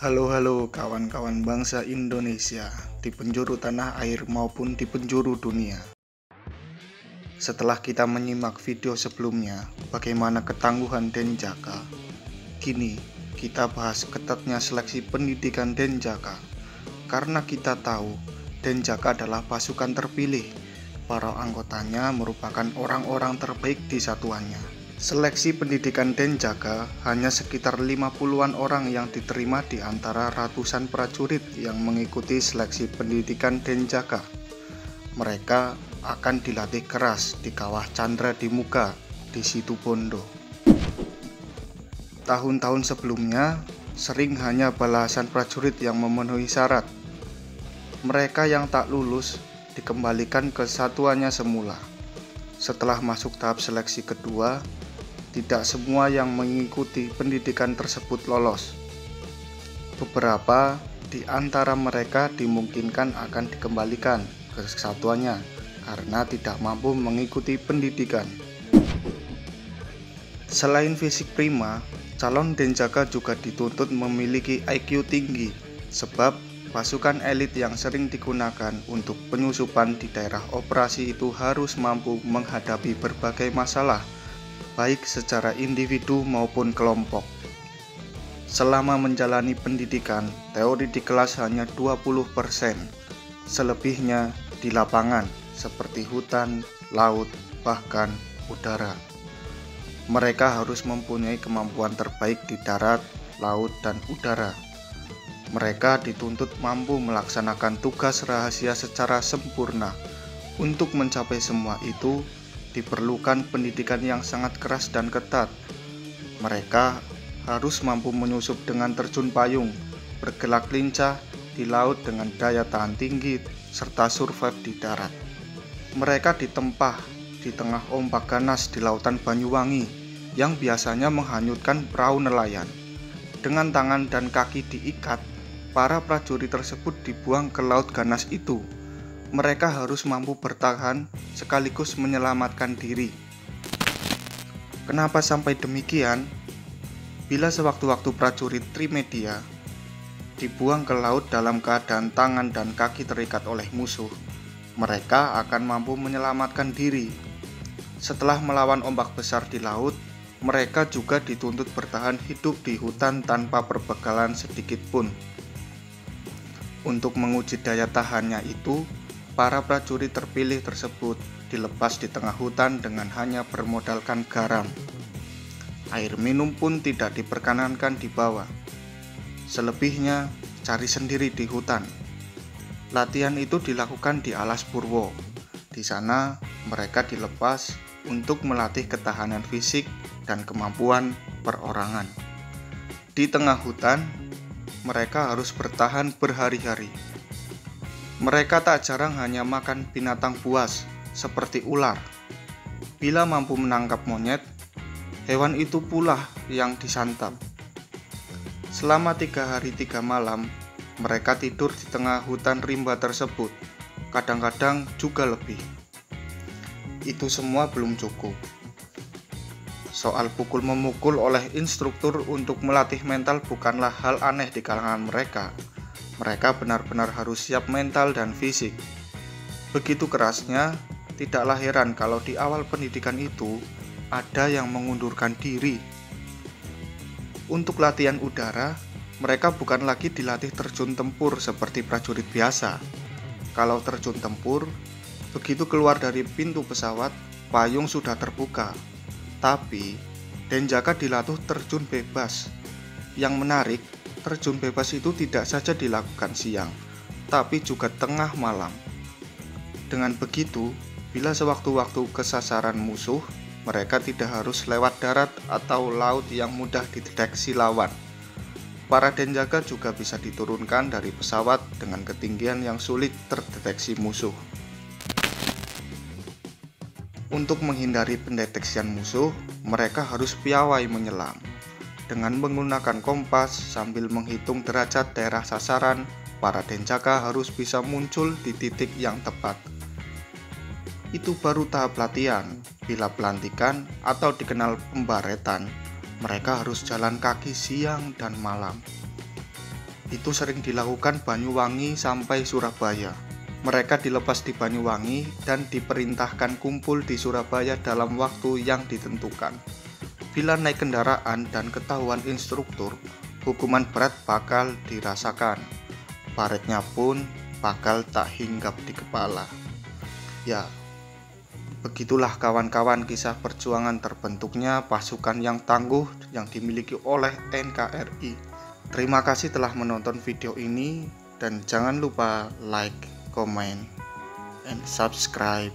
Halo kawan-kawan bangsa Indonesia di penjuru tanah air maupun di penjuru dunia. Setelah kita menyimak video sebelumnya bagaimana ketangguhan Denjaka, kini kita bahas ketatnya seleksi pendidikan Denjaka. Karena kita tahu Denjaka adalah pasukan terpilih, para anggotanya merupakan orang-orang terbaik di satuannya. Seleksi pendidikan Denjaka hanya sekitar 50-an orang yang diterima di antara ratusan prajurit yang mengikuti seleksi pendidikan Denjaka. Mereka akan dilatih keras di Kawah Candra di Muka di Situbondo. Tahun-tahun sebelumnya sering hanya belasan prajurit yang memenuhi syarat. Mereka yang tak lulus dikembalikan ke satuannya semula. Setelah masuk tahap seleksi kedua, tidak semua yang mengikuti pendidikan tersebut lolos. Beberapa di antara mereka dimungkinkan akan dikembalikan ke satuannya karena tidak mampu mengikuti pendidikan. Selain fisik prima, calon Denjaka juga dituntut memiliki IQ tinggi, sebab pasukan elit yang sering digunakan untuk penyusupan di daerah operasi itu harus mampu menghadapi berbagai masalah, baik secara individu maupun kelompok. Selama menjalani pendidikan, teori di kelas hanya 20%, selebihnya di lapangan, seperti hutan, laut, bahkan udara. Mereka harus mempunyai kemampuan terbaik di darat, laut, dan udara. Mereka dituntut mampu melaksanakan tugas rahasia secara sempurna. Untuk mencapai semua itu, diperlukan pendidikan yang sangat keras dan ketat. Mereka harus mampu menyusup dengan terjun payung, bergerak lincah di laut dengan daya tahan tinggi, serta survive di darat. Mereka ditempa di tengah ombak ganas di lautan Banyuwangi yang biasanya menghanyutkan perahu nelayan. Dengan tangan dan kaki diikat, para prajurit tersebut dibuang ke laut ganas itu. Mereka harus mampu bertahan sekaligus menyelamatkan diri. Kenapa sampai demikian? Bila sewaktu-waktu prajurit Trimedia dibuang ke laut dalam keadaan tangan dan kaki terikat oleh musuh, mereka akan mampu menyelamatkan diri. Setelah melawan ombak besar di laut, mereka juga dituntut bertahan hidup di hutan tanpa perbekalan sedikit pun. Untuk menguji daya tahannya itu, para prajurit terpilih tersebut dilepas di tengah hutan dengan hanya bermodalkan garam. Air minum pun tidak diperkenankan dibawa. Selebihnya cari sendiri di hutan. Latihan itu dilakukan di Alas Purwo. Di sana mereka dilepas untuk melatih ketahanan fisik dan kemampuan perorangan. Di tengah hutan, mereka harus bertahan berhari-hari. Mereka tak jarang hanya makan binatang buas seperti ular. Bila mampu menangkap monyet, hewan itu pula yang disantap. Selama 3 hari 3 malam, mereka tidur di tengah hutan rimba tersebut, kadang-kadang juga lebih. Itu semua belum cukup. Soal pukul-memukul oleh instruktur untuk melatih mental bukanlah hal aneh di kalangan mereka. Mereka benar-benar harus siap mental dan fisik. Begitu kerasnya, tidaklah heran kalau di awal pendidikan itu ada yang mengundurkan diri. Untuk latihan udara, mereka bukan lagi dilatih terjun tempur seperti prajurit biasa. Kalau terjun tempur, begitu keluar dari pintu pesawat, payung sudah terbuka. Tapi, Denjaka dilatih terjun bebas. Yang menarik, terjun bebas itu tidak saja dilakukan siang, tapi juga tengah malam. Dengan begitu, bila sewaktu-waktu kesasaran musuh, mereka tidak harus lewat darat atau laut yang mudah dideteksi lawan. Para Denjaka juga bisa diturunkan dari pesawat dengan ketinggian yang sulit terdeteksi musuh. Untuk menghindari pendeteksian musuh, mereka harus piawai menyelam. Dengan menggunakan kompas sambil menghitung derajat daerah sasaran, para Denjaka harus bisa muncul di titik yang tepat. Itu baru tahap latihan. Bila pelantikan atau dikenal pembaretan, mereka harus jalan kaki siang dan malam. itu sering dilakukan Banyuwangi sampai Surabaya. Mereka dilepas di Banyuwangi dan diperintahkan kumpul di Surabaya dalam waktu yang ditentukan. Bila naik kendaraan dan ketahuan instruktur, hukuman berat bakal dirasakan. Baretnya pun bakal tak hinggap di kepala. Ya, begitulah kawan-kawan kisah perjuangan terbentuknya pasukan yang tangguh yang dimiliki oleh NKRI. Terima kasih telah menonton video ini dan jangan lupa like, comment, and subscribe.